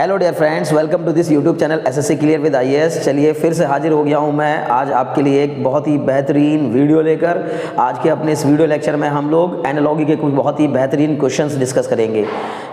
Hello dear friends, welcome to this YouTube channel SSC clear with IAS. चलिए फिर से हाजिर हो गया हूं मैं आज आपके लिए एक बहुत ही बेहतरीन वीडियो लेकर। आज के अपने इस वीडियो लेक्चर में हम लोग एनालॉजी के कुछ बहुत ही बेहतरीन क्वेश्चंस डिस्कस करेंगे,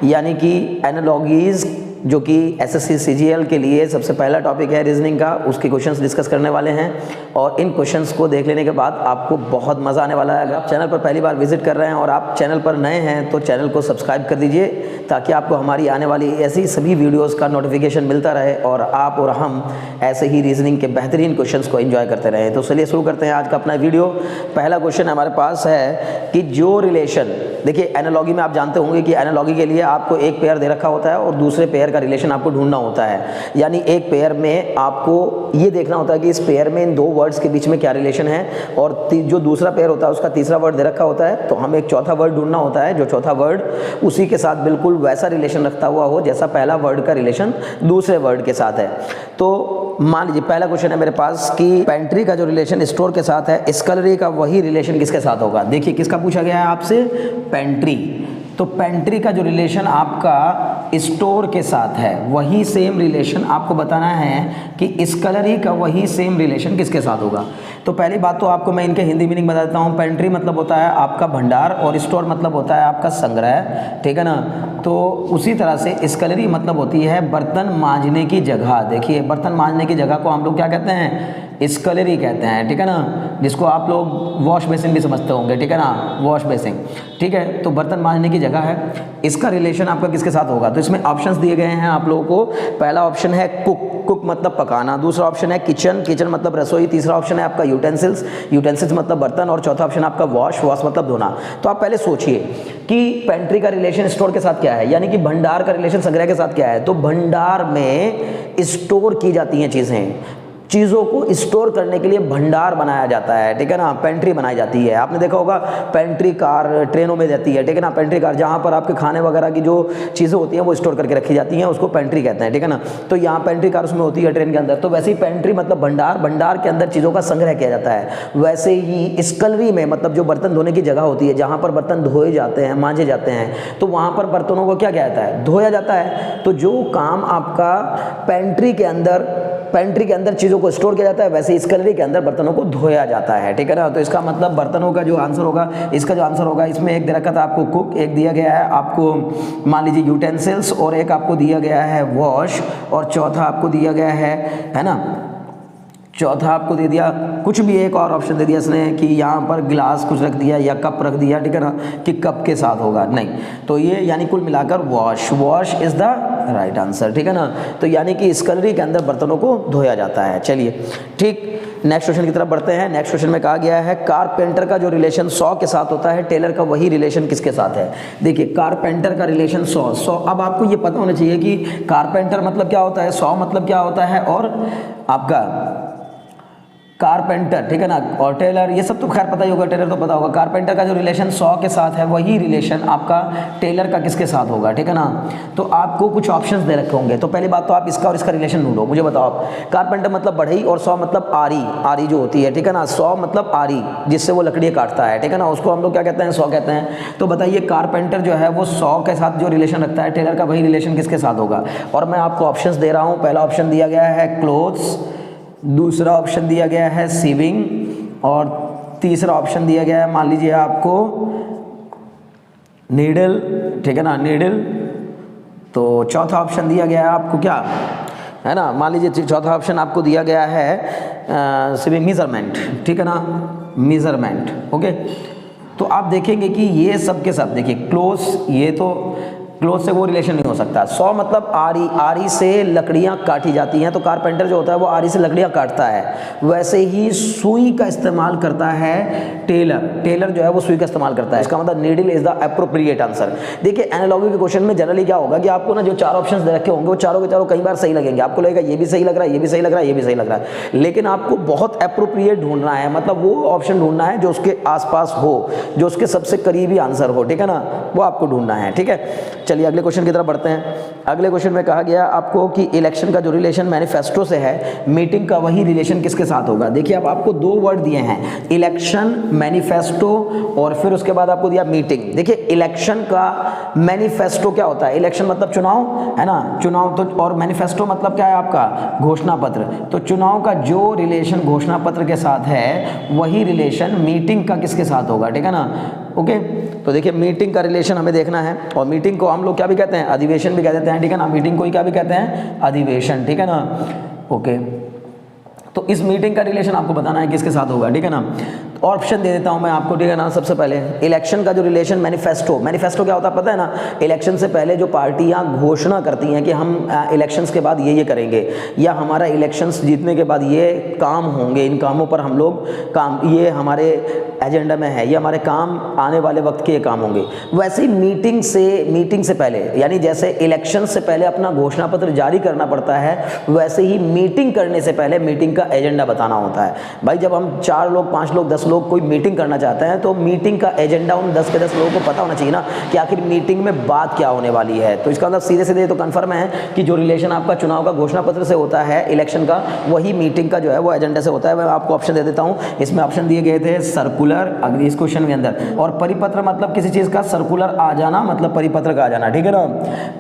यानी कि एनालॉजीज जो कि एसएससी सीजीएल के लिए सबसे पहला टॉपिक है रीजनिंग का, उसके क्वेश्चंस डिस्कस करने वाले हैं। और इन क्वेश्चंस को देख लेने के बाद आपको बहुत मज़ा आने वाला है। अगर आप चैनल पर पहली बार विजिट कर रहे हैं और आप चैनल पर नए हैं तो चैनल को सब्सक्राइब कर दीजिए, ताकि आपको हमारी आने वाली ऐसी सभी वीडियोस का नोटिफिकेशन मिलता रहे और आप और हम ऐसे ही रीजनिंग के बेहतरीन क्वेश्चंस को एंजॉय करते रहें। तो चलिए शुरू करते हैं आज का अपना वीडियो। पहला क्वेश्चन हमारे पास है कि जो रिलेशन, देखिए एनालॉजी में आप जानते होंगे कि एनालॉजी के लिए आपको एक पेयर दे रखा होता है और दूसरे पेयर का रिलेशन आपको ढूंढना होता है। यानी एक पेयर में आपको ये देखना होता है कि इस पेयर में इन दो वर्ड्स के बीच में क्या रिलेशन है, और जो दूसरा पेयर होता है उसका तीसरा वर्ड दे रखा होता है, तो हमें एक चौथा वर्ड ढूंढना होता है, जो चौथा वर्ड उसी के साथ बिल्कुल वैसा रिलेशन रखता हुआ हो जैसा पहला वर्ड का रिलेशन दूसरे वर्ड के साथ है। तो मान लीजिए पहला क्वेश्चन है मेरे पास कि पेंट्री का जो रिलेशन स्टोर के साथ है, स्कलरी का वही रिलेशन किसके साथ होगा। देखिए किसका पूछा गया है आपसे, पेंट्री। तो पेंट्री का जो रिलेशन आपका स्टोर के साथ है वही सेम रिलेशन आपको बताना है कि स्कलरी का वही सेम रिलेशन किसके साथ होगा। तो पहली बात तो आपको मैं इनके हिंदी मीनिंग बता देता हूँ। पेंट्री मतलब होता है आपका भंडार और स्टोर मतलब होता है आपका संग्रह, ठीक है ना। तो उसी तरह से स्कलरी मतलब होती है बर्तन मांजने की जगह। देखिए बर्तन मांजने की जगह को हम लोग क्या कहते हैं, स्कलरी कहते हैं, ठीक है ना, जिसको आप लोग वॉश बेसिन भी समझते होंगे, ठीक है ना, वॉश बेसिन, ठीक है। तो बर्तन मांजने की जगह है, इसका रिलेशन आपका किसके साथ होगा। तो इसमें ऑप्शंस दिए गए हैं आप लोगों को। पहला ऑप्शन है कुक, कुक मतलब पकाना। दूसरा ऑप्शन है किचन, किचन मतलब रसोई। तीसरा ऑप्शन है आपका यूटेंसिल्स, यूटेंसिल्स मतलब बर्तन। और चौथा ऑप्शन आपका वॉश, वॉश मतलब धोना। तो आप पहले सोचिए कि पेंट्री का रिलेशन स्टोर के साथ क्या है, यानी कि भंडार का रिलेशन संग्रह के साथ क्या है। तो भंडार में स्टोर की जाती हैं चीज़ें, चीज़ों को स्टोर करने के लिए भंडार बनाया जाता है, ठीक है ना, पेंट्री बनाई जाती है। आपने देखा होगा पेंट्री कार ट्रेनों में जाती है, ठीक है ना, पेंट्री कार जहाँ पर आपके खाने वगैरह की जो चीज़ें होती हैं वो स्टोर करके रखी जाती हैं, उसको पेंट्री कहते हैं, ठीक है ना। तो यहाँ पेंट्री कार उसमें होती है ट्रेन के अंदर। तो वैसे ही पेंट्री मतलब भंडार, भंडार के अंदर चीज़ों का संग्रह किया जाता है। वैसे ही स्कलरी में मतलब जो बर्तन धोने की जगह होती है, जहाँ पर बर्तन धोए जाते हैं, मांजे जाते हैं, तो वहाँ पर बर्तनों को क्या कहता है, धोया जाता है। तो जो काम आपका पेंट्री के अंदर चीज़ों को स्टोर किया जाता है, वैसे स्कलरी के अंदर बर्तनों को धोया जाता है, ठीक है ना। तो इसका मतलब बर्तनों का जो आंसर होगा, इसका जो आंसर होगा, इसमें एक दे रखा था आपको कुक, एक दिया गया है आपको मान लीजिए यूटेंसिल्स, और एक आपको दिया गया है वॉश, और चौथा आपको दिया गया है ना, चौथा आपको दे दिया कुछ भी, एक और ऑप्शन दे दिया इसने कि यहाँ पर गिलास कुछ रख दिया या कप रख दिया, ठीक है ना, कि कप के साथ होगा, नहीं। तो ये यानी कुल मिलाकर wash, wash is the right answer, ठीक है ना। तो यानी कि स्कलरी के अंदर बर्तनों को धोया जाता है। चलिए ठीक, नेक्स्ट क्वेश्चन की तरफ बढ़ते हैं। नेक्स्ट क्वेश्चन में कहा गया है कारपेंटर का जो रिलेशन 100 के साथ होता है, टेलर का वही रिलेशन किसके साथ है। देखिए कारपेंटर का रिलेशन 100। अब आपको ये पता होना चाहिए कि कारपेंटर मतलब क्या होता है, 100 मतलब क्या होता है, और आपका कारपेंटर, ठीक है ना, और टेलर, ये सब तो खैर पता ही होगा, टेलर तो पता होगा। कारपेंटर का जो रिलेशन 100 के साथ है वही रिलेशन आपका टेलर का किसके साथ होगा, ठीक है ना। तो आपको कुछ ऑप्शंस दे रखे होंगे। तो पहली बात तो आप इसका और इसका रिलेशन ढूंढो, मुझे बताओ आप। कारपेंटर मतलब बढ़ई और 100 मतलब आरी, आरी जो होती है, ठीक है ना, 100 मतलब आरी जिससे वो लकड़ी काटता है, ठीक है ना, उसको हम लोग क्या कहते हैं, 100 कहते हैं। तो बताइए कारपेंटर जो है वो 100 के साथ जो रिलेशन रखता है, टेलर का वही रिलेशन किसके साथ होगा। और मैं आपको ऑप्शंस दे रहा हूँ। पहला ऑप्शन दिया गया है क्लोथ्स, दूसरा ऑप्शन दिया गया है सीविंग, और तीसरा ऑप्शन दिया गया है मान लीजिए आपको नीडल, ठीक है ना, नीडल। तो चौथा ऑप्शन दिया गया है आपको क्या है ना, मान लीजिए चौथा ऑप्शन आपको दिया गया है सीविंग, मेजरमेंट, ठीक है ना, मेजरमेंट, ओके। तो आप देखेंगे कि ये सब के सब, देखिए क्लोथ, ये तो क्लोथ से वो रिलेशन नहीं हो सकता। 100 मतलब आरी, आरी से लकड़ियां काटी जाती हैं, तो कारपेंटर जो होता है वो आरी से लकड़ियां काटता है। वैसे ही सुई का इस्तेमाल करता है टेलर, टेलर जो है वो सुई का इस्तेमाल करता है। इसका मतलब needle is the appropriate answer. देखिए एनालॉजी के क्वेश्चन में जनरली क्या होगा कि आपको ना जो चार ऑप्शंस दे रखे होंगे वो चारों के चारों कई बार सही लगेंगे, आपको लगेगा ये भी सही लग रहा है, ये भी सही लग रहा है, ये भी सही लग रहा है, लेकिन आपको बहुत एप्रोप्रिएट ढूंढना है, मतलब वो ऑप्शन ढूंढना है जो उसके आसपास हो, जो उसके सबसे करीबी आंसर हो, ठीक है ना, वो आपको ढूंढना है, ठीक है। चलिए अगले क्वेश्चन की तरफ बढ़ते हैं। अगले क्वेश्चन में कहा गया आपको कि इलेक्शन का जो रिलेशन मैनिफेस्टो से है, मीटिंग का वही रिलेशन किसके साथ होगा। देखिए अब आपको दो वर्ड दिए हैं, इलेक्शन, मैनिफेस्टो, और फिर उसके बाद आपको दिया मीटिंग। देखिए इलेक्शन का मैनिफेस्टो क्या होता है, इलेक्शन मतलब चुनाव है ना, चुनाव तो, और मैनिफेस्टो मतलब क्या है आपका, घोषणा पत्र। तो चुनाव का जो रिलेशन घोषणा पत्र के साथ है वही रिलेशन मीटिंग का किसके साथ होगा, ठीक है ना। ओके, तो देखिए मीटिंग का रिलेशन हमें देखना है, और मीटिंग को हम लोग क्या भी कहते हैं, अधिवेशन भी कह देते हैं, ठीक है ना। मीटिंग को ही क्या भी कहते हैं, अधिवेशन, ठीक है ना। ओके, तो इस मीटिंग का रिलेशन आपको बताना है किसके साथ होगा, ठीक है ना। तो ऑप्शन दे देता हूं मैं आपको, ठीक है ना। सबसे पहले इलेक्शन का जो रिलेशन मैनिफेस्टो, मैनिफेस्टो क्या होता है पता है ना, इलेक्शन से पहले जो पार्टियां घोषणा करती हैं कि हम इलेक्शंस के बाद ये करेंगे, या हमारा इलेक्शंस जीतने के बाद ये काम होंगे, इन कामों पर हम लोग काम, ये हमारे एजेंडा में है, ये हमारे काम आने वाले वक्त के ये काम होंगे। वैसे ही मीटिंग से पहले, यानी जैसे इलेक्शन से पहले अपना घोषणा पत्र जारी करना पड़ता है, वैसे ही मीटिंग करने से पहले मीटिंग का एजेंडा बताना होता है। भाई जब हम 4 लोग 5 लोग 10 लोग कोई मीटिंग करना चाहते हैं तो मीटिंग का एजेंडा उन 10 के 10 लोगों को पता होना चाहिए ना कि आखिर मीटिंग में बात क्या होने वाली है। तो इसका मतलब सीधे सीधे तो कंफर्म है कि जो रिलेशन आपका चुनाव का घोषणा पत्र से होता है इलेक्शन का, वही मीटिंग का जो है वो एजेंडा से होता है। मैं आपको ऑप्शन दे देता हूँ, इसमें ऑप्शन दिए गए थे सर्कुलर, अगली इस क्वेश्चन के अंदर, और परिपत्र मतलब किसी चीज़ का सर्कुलर आ जाना, मतलब परिपत्र का आ जाना, ठीक है ना।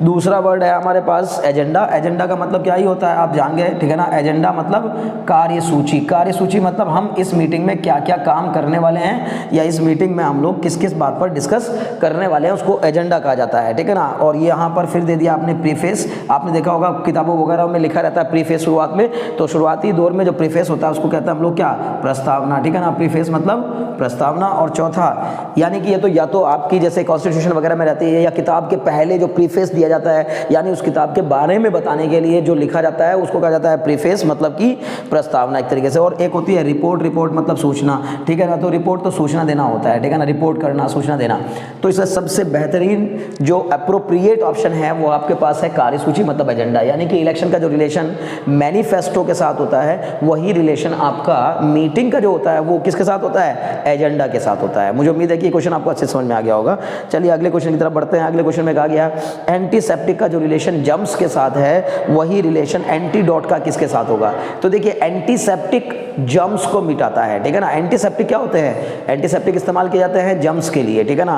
दूसरा वर्ड है हमारे पास एजेंडा, एजेंडा का मतलब क्या ही होता है आप जान गए, ठीक है ना। एजेंडा मतलब कार्यसूची, कार्यसूची मतलब हम इस मीटिंग में क्या क्या काम करने वाले हैं, या इस मीटिंग में हम लोग किस किस बात पर डिस्कस करने वाले हैं, उसको एजेंडा कहा जाता है, ठीक है ना। और ये यहाँ पर फिर दे दिया आपने प्रीफेस, आपने देखा होगा किताबों वगैरह में लिखा रहता है प्रीफेस शुरुआत में, तो शुरुआती दौर में जो प्रीफेस होता है उसको कहते हैं हम लोग क्या, प्रस्तावना, ठीक है ना। प्रीफेस मतलब प्रस्तावना। और चौथा, यानी कि ये तो या तो आपकी जैसे कॉन्स्टिट्यूशन वगैरह में रहती है, या किताब के पहले जो प्रीफेस दिया जाता है, यानी उस किताब के बारे में बताने के लिए जो लिखा जाता है उसको कहा जाता है प्रीफेस, मतलब कि प्रस्तावना एक तरीके से। और एक होती है रिपोर्ट, रिपोर्ट मतलब सूचना, ठीक है ना। तो रिपोर्ट तो सूचना देना होता है, ठीक है ना, रिपोर्ट करना, सूचना देना। तो इसका सबसे बेहतरीन जो अप्रोप्रिएट ऑप्शन है वो आपके पास है कार्यसूची मतलब एजेंडा, यानी कि इलेक्शन का जो रिलेशन मैनिफेस्टो के साथ होता है वही रिलेशन आपका मीटिंग का जो होता है वो किसके साथ होता है, एजेंडा के साथ होता है। मुझे उम्मीद है कि क्वेश्चन आपको अच्छे समझ में आ गया होगा। चलिए अगले क्वेश्चन की तरफ बढ़ते हैं। अगले क्वेश्चन में कहा गया एंटीसेप्टिक का जो रिलेशन जर्म्स के साथ है वही रिलेशन एंटीडोट का किसके साथ होगा। तो देखिए एंटीसेप्टिक जर्म्स को मिटाता है, ठीक है ना। एंटीसेप्टिक क्या होते हैं, एंटीसेप्टिक इस्तेमाल किए जाते हैं जर्म्स के लिए, ठीक है ना।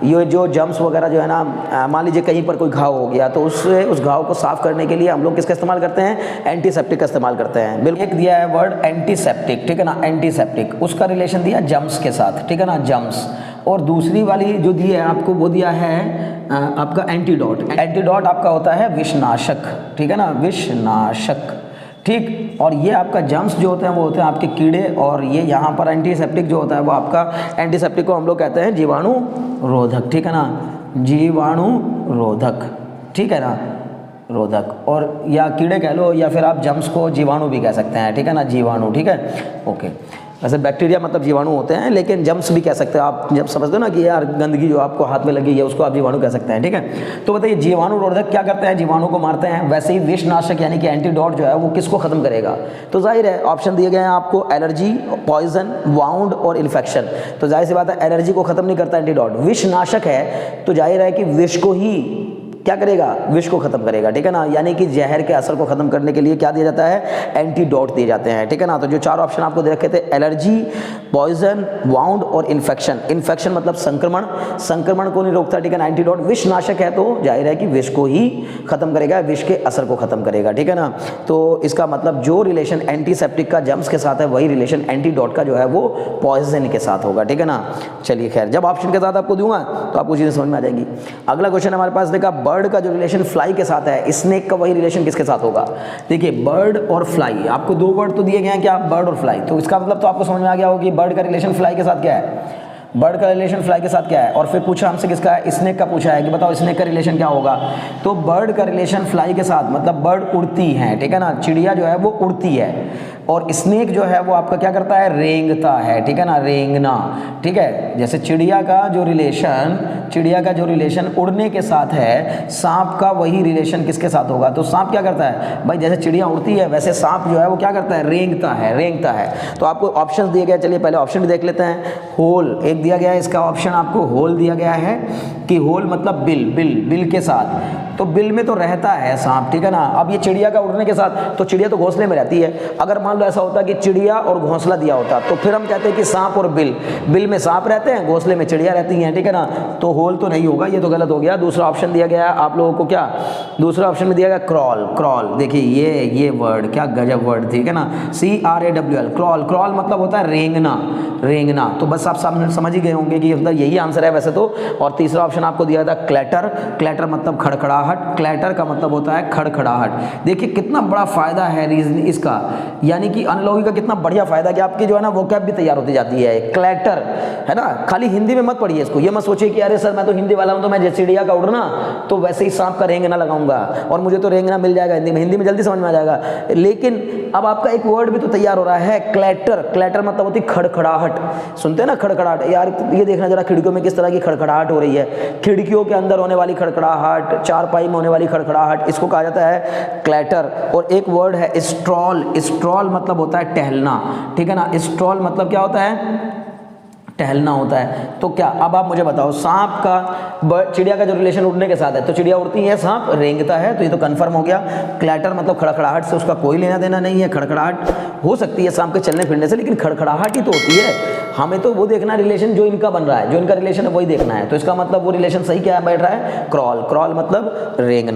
ये जो जर्म्स वगैरह जो है ना, मान लीजिए कहीं पर कोई घाव हो गया तो उस घाव को साफ करने के लिए हम लोग किसका इस्तेमाल करते हैं, एंटीसेप्टिक का इस्तेमाल करते हैं। बिल्कुल, एक दिया है वर्ड एंटीसेप्टिक, ठीक है ना, एंटीसेप्टिक, उसका रिलेशन दिया जर्म्स के साथ, ठीक है ना, जर्म्स। और दूसरी वाली जो दी है आपको वो दिया है आपका एंटीडोट। एंटीडोट आपका होता है विषनाशक, ठीक है ना, विषनाशक, ठीक। और ये आपका जर्म्स जो होते हैं वो होते हैं आपके कीड़े, और ये यहाँ पर एंटीसेप्टिक जो होता है वो आपका, एंटीसेप्टिक को हम लोग कहते हैं जीवाणु रोधक, ठीक है ना, जीवाणु रोधक, ठीक है ना, रोधक। और या कीड़े कह लो, या फिर आप जर्म्स को जीवाणु भी कह सकते हैं, ठीक है ना, जीवाणु, ठीक है, ओके। वैसे बैक्टीरिया मतलब जीवाणु होते हैं, लेकिन जर्म्स भी कह सकते हैं आप, जब समझते हो ना कि यार गंदगी जो आपको हाथ में लगी है उसको आप जीवाणु कह सकते हैं, ठीक है। तो बताइए जीवाणु रोधक क्या करते हैं, जीवाणु को मारते हैं। वैसे ही विषनाशक यानी कि एंटीडोट जो है वो किसको खत्म करेगा, तो जाहिर है ऑप्शन दिए गए हैं आपको, एलर्जी, पॉइजन, वाउंड और इन्फेक्शन। तो जाहिर सी बात है एलर्जी को खत्म नहीं करता एंटीडोट, विषनाशक है तो जाहिर है कि विष को ही क्या करेगा, विष को खत्म करेगा, ठीक है ना। यानी कि जहर के असर को खत्म करने के लिए क्या दिया जाता है, एंटीडोट दिए जाते हैं, ठीक है ना। तो जो 4 ऑप्शन आपको दे रखे थे, एलर्जी, पॉइजन, वाउंड और इन्फेक्शन। इन्फेक्शन मतलब संक्रमण, संक्रमण को नहीं रोकता, ठीक है ना। एंटीडोट विषनाशक है तो जाहिर है कि विष को ही खत्म करेगा, विष के असर को खत्म करेगा, ठीक है ना। तो इसका मतलब जो रिलेशन एंटीसेप्टिक का जर्म्स के साथ है वही रिलेशन एंटीडोट का जो है वो पॉइजन के साथ होगा, ठीक है ना। चलिए खैर, जब ऑप्शन के साथ आपको दूंगा तो आपको चीजें समझ में आ जाएगी। अगला क्वेश्चन हमारे पास देखा, बर्ड का जो रिलेशन फ्लाई के साथ है, स्नेक का वही रिलेशन किसके साथ होगा। देखिए बर्ड और फ्लाई, आपको 2 वर्ड तो दिए गए हैं क्या, बर्ड और फ्लाई, तो इसका मतलब तो आपको समझ में आ गया होगा कि बर्ड का रिलेशन फ्लाई के साथ क्या है, बर्ड का रिलेशन फ्लाई के साथ क्या है। और फिर पूछा हमसे किसका है, स्नेक का पूछा है कि बताओ स्नेक का रिलेशन क्या होगा। तो बर्ड का रिलेशन फ्लाई के साथ मतलब बर्ड उड़ती है, ठीक है ना, चिड़िया जो है वो उड़ती है। और स्नेक जो है वो आपका क्या करता है, रेंगता है, ठीक है ना, रेंगना, ठीक है। जैसे चिड़िया का जो रिलेशन उड़ने के साथ है, सांप का वही रिलेशन किसके साथ होगा, तो सांप क्या करता है भाई, जैसे चिड़िया उड़ती है वैसे सांप जो है वो क्या करता है, रेंगता है। तो आपको ऑप्शन दिए गए, चलिए पहले ऑप्शन भी देख लेते हैं। होल एक दिया गया है, इसका ऑप्शन आपको होल दिया गया है कि होल मतलब बिल के साथ, तो बिल में तो रहता है सांप, ठीक है ना। अब ये चिड़िया का उड़ने के साथ, तो चिड़िया तो घोंसले में रहती है, अगर मान लो ऐसा होता कि चिड़िया और घोंसला दिया होता तो फिर हम कहते हैं कि सांप और बिल में सांप रहते हैं, घोंसले में चिड़िया रहती हैं, ठीक है ना। तो होल तो नहीं होगा, ये तो गलत हो गया। दूसरा ऑप्शन दिया गया है आप लोगों को, क्या दूसरा ऑप्शन में दिया गया, क्रॉल। देखिए ये वर्ड क्या गजब वर्ड, ठीक है ना, CRAWL, क्रॉल मतलब होता है रेंगना। तो बस आप समझ ही गए होंगे कि मतलब यही आंसर है वैसे तो। और तीसरा ऑप्शन आपको दिया था क्लैटर मतलब खड़खड़ाहट, क्लैटर का मतलब होता है खड़खड़ाहट। देखिए कितना बड़ा फायदा है रीजन इसका, यानी कि एनालॉजी का कितना बढ़िया फायदा कि आपकी जो है ना वोकैब भी तैयार होती जाती है। क्लैटर है ना, खाली हिंदी में मत पढ़िए इसको, ये मत सोचिए कि अरे सर मैं तो हिंदी वाला हूं तो मैं जैसे चिड़िया का उड़ना तो वैसे ही सांप का रेंगना लगाऊंगा और मुझे तो रेंगना मिल जाएगा हिंदी में जल्दी समझ में आ जाएगा। लेकिन अब आपका एक वर्ड भी तो तैयार हो रहा है, क्लैटर मतलब होती खड़खड़ाहट। सुनते हैं ना खड़खड़ाहट, यार ये देखना जरा खिड़कियों में किस तरह की खड़खड़ाहट हो रही है, खिड़कियों के अंदर होने वाली खड़खड़ाहट, चारपाई में होने वाली खड़खड़ाहट, इसको कहा जाता है क्लैटर। और एक वर्ड है स्ट्रॉल मतलब होता है टहलना, ठीक है ना। स्ट्रॉल मतलब क्या होता है, टहलना होता है। तो क्या अब आप मुझे बताओ, सांप का चिड़िया का जो रिलेशन उड़ने के साथ है, तो चिड़िया उड़ती है, सांप रेंगता है, तो ये तो कंफर्म हो गया। क्लैटर मतलब खड़खड़ाहट से उसका कोई लेना देना नहीं है, खड़खड़ाहट हो सकती है सांप के चलने फिरने से, लेकिन खड़खड़ाहट ही तो होती है। हमें तो वो देखना रिलेशन जो इनका बन रहा है, जो इनका रिलेशन है वही देखना है। तो इसका मतलब वो रिलेशन सही क्या बैठ रहा है, क्रॉल मतलब रेंगना।